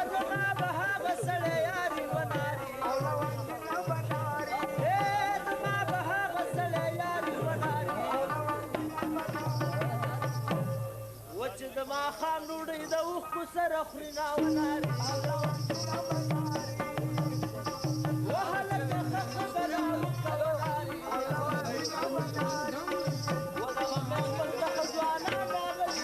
وزما بها غسل ياري وناري زما بها غسل ياري وناري وچ دما خان ډوډۍ د اوښکو سره خوري نا وناري وهلک ښه خبره وکړه ودغه مې خپل څخه ځوانان راغلي